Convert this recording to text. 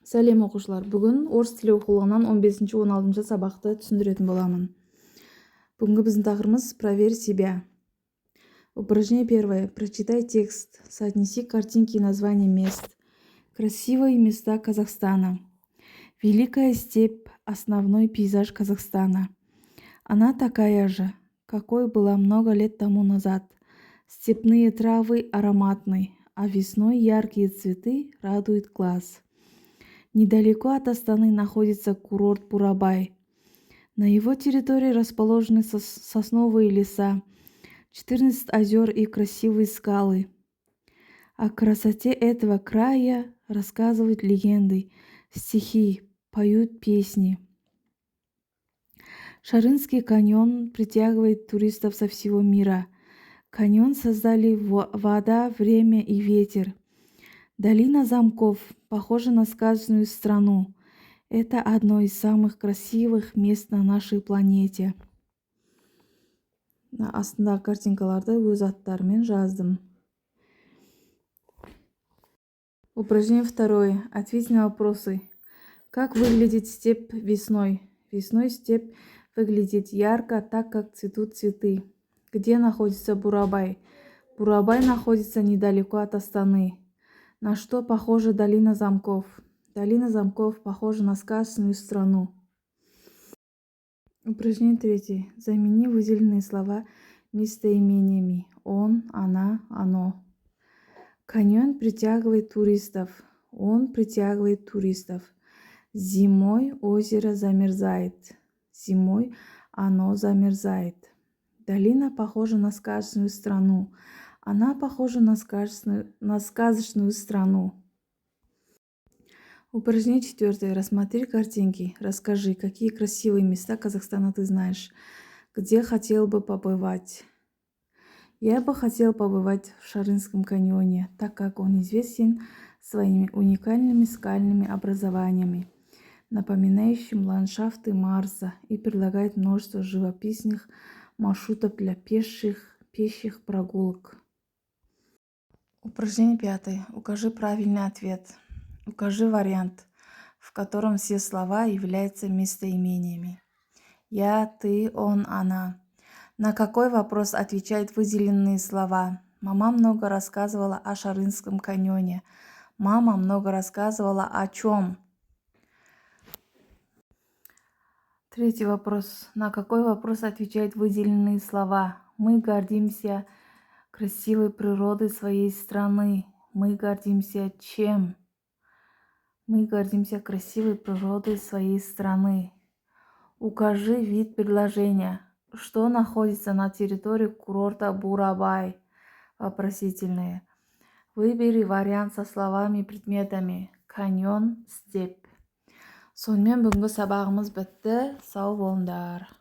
Сәлем оқушылар. Бүгін орыс тілі оқулығынан 15-16 сабақты түсіндіретін боламын. Бүгінгі біздің тақырыбымыз «Проверь себя». Упражнение первое. Прочитай текст. Соотнеси картинки и названия мест. Красивые места Казахстана. Великая степь – основной пейзаж Казахстана. Она такая же, какой была много лет тому назад. Степные травы ароматные, а весной яркие цветы радуют глаз. Недалеко от Астаны находится курорт Бурабай. На его территории расположены сосновые леса, 14 озер и красивые скалы. О красоте этого края рассказывают легенды, стихи, поют песни. Шарынский каньон притягивает туристов со всего мира. Каньон создали вода, время и ветер. Долина замков похожа на сказочную страну. Это одно из самых красивых мест на нашей планете. Астындағы картинкаларды өз аттарымен жаздым. Упражнение второе. Ответь на вопросы. Как выглядит степь весной? Весной степь выглядит ярко, так как цветут цветы. Где находится Бурабай? Бурабай находится недалеко от Астаны. На что похожа долина замков? Долина замков похожа на сказочную страну. Упражнение третье. Замени выделенные слова местоимениями. Он, она, оно. Каньон притягивает туристов. Он притягивает туристов. Зимой озеро замерзает. Зимой оно замерзает. Долина похожа на сказочную страну. Она похожа на сказочную страну. Упражнение четвертое. Рассмотри картинки. Расскажи, какие красивые места Казахстана ты знаешь. Где хотел бы побывать? Я бы хотел побывать в Шарынском каньоне, так как он известен своими уникальными скальными образованиями, напоминающими ландшафты Марса, и предлагает множество живописных маршрутов для пеших прогулок. Упражнение пятое. Укажи правильный ответ. Укажи вариант, в котором все слова являются местоимениями. Я, ты, он, она. На какой вопрос отвечают выделенные слова? Мама много рассказывала о Шарынском каньоне. Мама много рассказывала о чем? Третий вопрос. На какой вопрос отвечают выделенные слова? Мы гордимся красивой природой своей страны. Мы гордимся чем? Мы гордимся красивой природой своей страны. Укажи вид предложения. Что находится на территории курорта Бурабай? Вопросительные. Выбери вариант со словами и предметами. Каньон, степь. Сонымен бүгінгі сабағымыз бітті. Сау болыңдар.